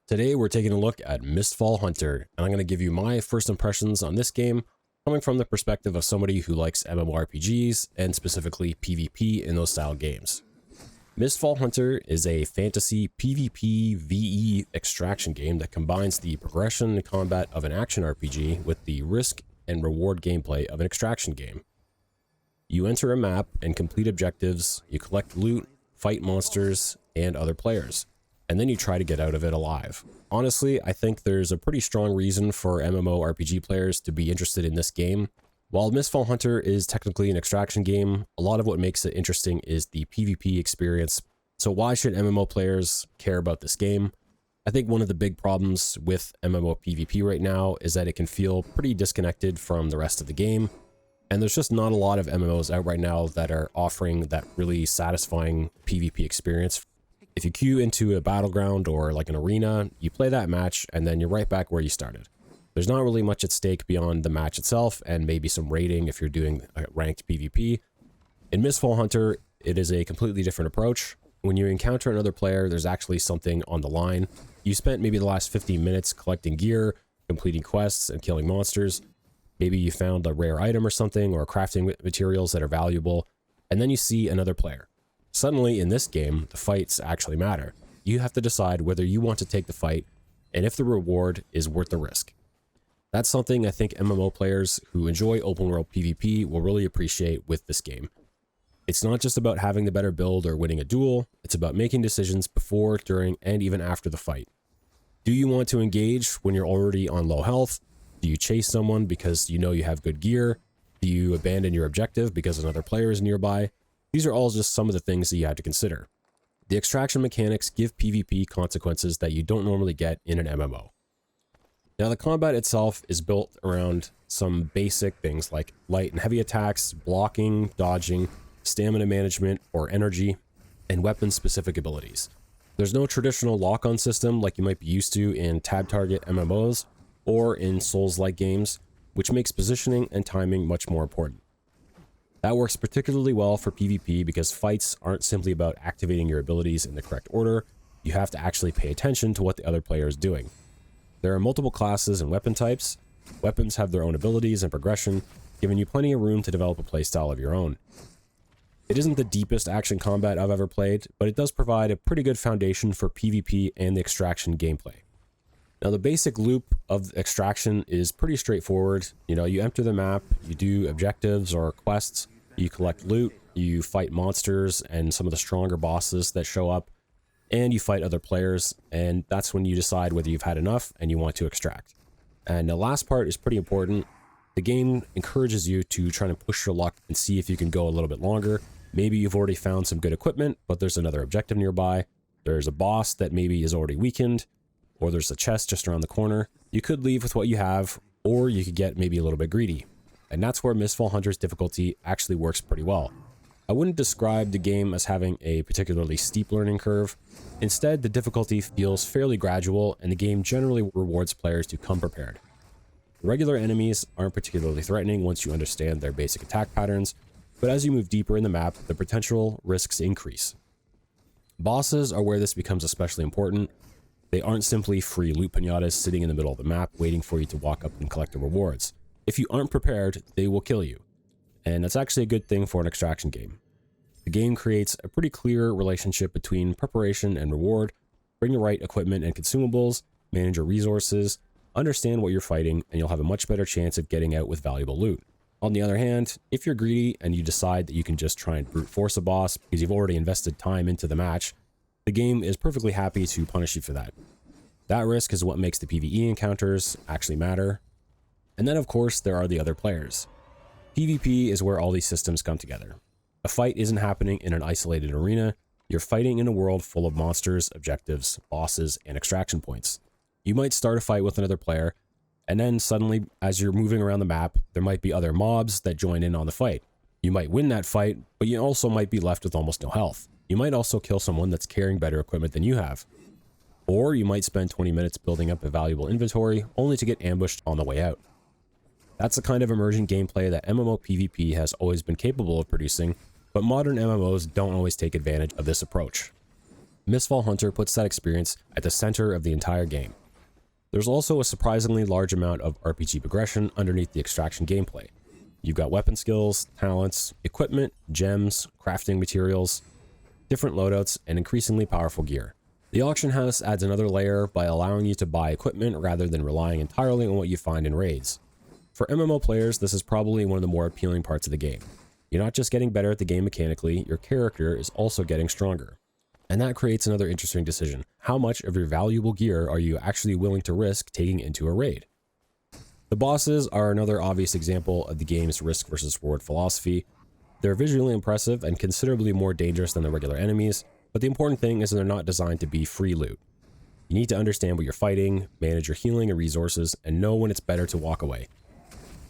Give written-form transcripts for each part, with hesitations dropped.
Today we're taking a look at Mistfall Hunter, and I'm going to give you my first impressions on this game, coming from the perspective of somebody who likes MMORPGs, and specifically PvP in those style games. Mistfall Hunter is a fantasy PvPvE extraction game that combines the progression and combat of an action RPG with the risk and reward gameplay of an extraction game. You enter a map and complete objectives, you collect loot, fight monsters, and other players, and then you try to get out of it alive. Honestly, I think there's a pretty strong reason for MMORPG players to be interested in this game. While Mistfall Hunter is technically an extraction game, a lot of what makes it interesting is the PvP experience. So why should MMO players care about this game? I think one of the big problems with MMORPG right now is that it can feel pretty disconnected from the rest of the game. And there's just not a lot of MMOs out right now that are offering that really satisfying PvP experience. If you queue into a battleground or like an arena, you play that match and then you're right back where you started. There's not really much at stake beyond the match itself and maybe some rating if you're doing a ranked PvP. In Mistfall Hunter, it is a completely different approach. When you encounter another player, there's actually something on the line. You spent maybe the last 15 minutes collecting gear, completing quests, and killing monsters. Maybe you found a rare item or something, or crafting materials that are valuable, and then you see another player. Suddenly, in this game, the fights actually matter. You have to decide whether you want to take the fight, and if the reward is worth the risk. That's something I think MMO players who enjoy open world PvP will really appreciate with this game. It's not just about having the better build or winning a duel, it's about making decisions before, during, and even after the fight. Do you want to engage when you're already on low health? Do you chase someone because you know you have good gear? Do you abandon your objective because another player is nearby? These are all just some of the things that you have to consider. The extraction mechanics give PvP consequences that you don't normally get in an MMO. Now, the combat itself is built around some basic things like light and heavy attacks, blocking, dodging, stamina management or energy, and weapon-specific abilities. There's no traditional lock-on system like you might be used to in tab target MMOs or in Souls-like games, which makes positioning and timing much more important. That works particularly well for PvP because fights aren't simply about activating your abilities in the correct order. You have to actually pay attention to what the other player is doing. There are multiple classes and weapon types. Weapons have their own abilities and progression, giving you plenty of room to develop a playstyle of your own. It isn't the deepest action combat I've ever played, but it does provide a pretty good foundation for PvP and the extraction gameplay. Now, the basic loop of extraction is pretty straightforward. You enter the map, you do objectives or quests, you collect loot, you fight monsters and some of the stronger bosses that show up, and you fight other players, and that's when you decide whether you've had enough and you want to extract. And the last part is pretty important. The game encourages you to try to push your luck and see if you can go a little bit longer. Maybe you've already found some good equipment, but there's another objective nearby. There's a boss that maybe is already weakened, or there's a chest just around the corner. You could leave with what you have, or you could get maybe a little bit greedy. And that's where Mistfall Hunter's difficulty actually works pretty well. I wouldn't describe the game as having a particularly steep learning curve. Instead, the difficulty feels fairly gradual, and the game generally rewards players to come prepared. Regular enemies aren't particularly threatening once you understand their basic attack patterns, but as you move deeper in the map, the potential risks increase. Bosses are where this becomes especially important. They aren't simply free loot pinatas sitting in the middle of the map waiting for you to walk up and collect the rewards. If you aren't prepared, they will kill you. And that's actually a good thing for an extraction game. The game creates a pretty clear relationship between preparation and reward. Bring the right equipment and consumables, manage your resources, understand what you're fighting, and you'll have a much better chance of getting out with valuable loot. On the other hand, if you're greedy and you decide that you can just try and brute force a boss because you've already invested time into the match, the game is perfectly happy to punish you for that. That risk is what makes the PvE encounters actually matter. And then, of course, there are the other players. PvP is where all these systems come together. A fight isn't happening in an isolated arena. You're fighting in a world full of monsters, objectives, bosses, and extraction points. You might start a fight with another player, and then suddenly, as you're moving around the map, there might be other mobs that join in on the fight. You might win that fight, but you also might be left with almost no health. You might also kill someone that's carrying better equipment than you have. Or you might spend 20 minutes building up a valuable inventory, only to get ambushed on the way out. That's the kind of emergent gameplay that MMOPvP has always been capable of producing, but modern MMOs don't always take advantage of this approach. Mistfall Hunter puts that experience at the center of the entire game. There's also a surprisingly large amount of RPG progression underneath the extraction gameplay. You've got weapon skills, talents, equipment, gems, crafting materials, different loadouts, and increasingly powerful gear. The auction house adds another layer by allowing you to buy equipment rather than relying entirely on what you find in raids. For MMO players, this is probably one of the more appealing parts of the game. You're not just getting better at the game mechanically, your character is also getting stronger. And that creates another interesting decision. How much of your valuable gear are you actually willing to risk taking into a raid? The bosses are another obvious example of the game's risk versus reward philosophy. They're visually impressive and considerably more dangerous than the regular enemies, but the important thing is that they're not designed to be free loot. You need to understand what you're fighting, manage your healing and resources, and know when it's better to walk away.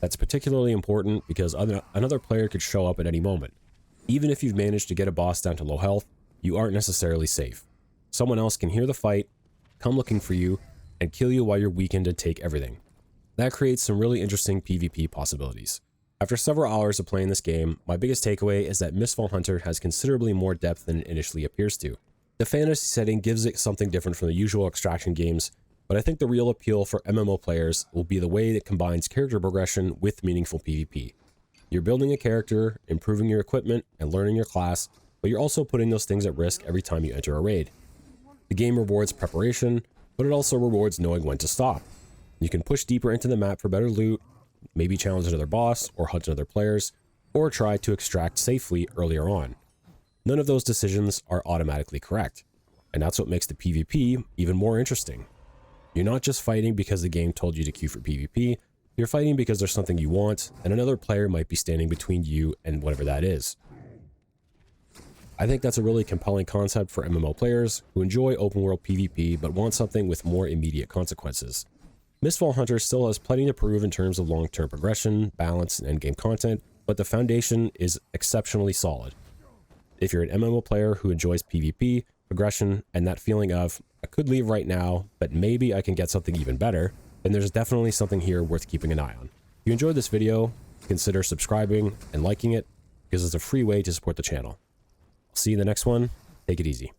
That's particularly important because another player could show up at any moment. Even if you've managed to get a boss down to low health, you aren't necessarily safe. Someone else can hear the fight, come looking for you, and kill you while you're weakened and take everything. That creates some really interesting PvP possibilities. After several hours of playing this game, my biggest takeaway is that Mistfall Hunter has considerably more depth than it initially appears to. The fantasy setting gives it something different from the usual extraction games, but I think the real appeal for MMO players will be the way it combines character progression with meaningful PvP. You're building a character, improving your equipment, and learning your class, but you're also putting those things at risk every time you enter a raid. The game rewards preparation, but it also rewards knowing when to stop. You can push deeper into the map for better loot, maybe challenge another boss, or hunt other players, or try to extract safely earlier on. None of those decisions are automatically correct, and that's what makes the PvP even more interesting. You're not just fighting because the game told you to queue for PvP, you're fighting because there's something you want, and another player might be standing between you and whatever that is. I think that's a really compelling concept for MMO players who enjoy open world PvP but want something with more immediate consequences. Mistfall Hunter still has plenty to prove in terms of long-term progression, balance, and endgame content, but the foundation is exceptionally solid. If you're an MMO player who enjoys PvP, progression, and that feeling of, I could leave right now, but maybe I can get something even better, then there's definitely something here worth keeping an eye on. If you enjoyed this video, consider subscribing and liking it, because it's a free way to support the channel. See you in the next one. Take it easy.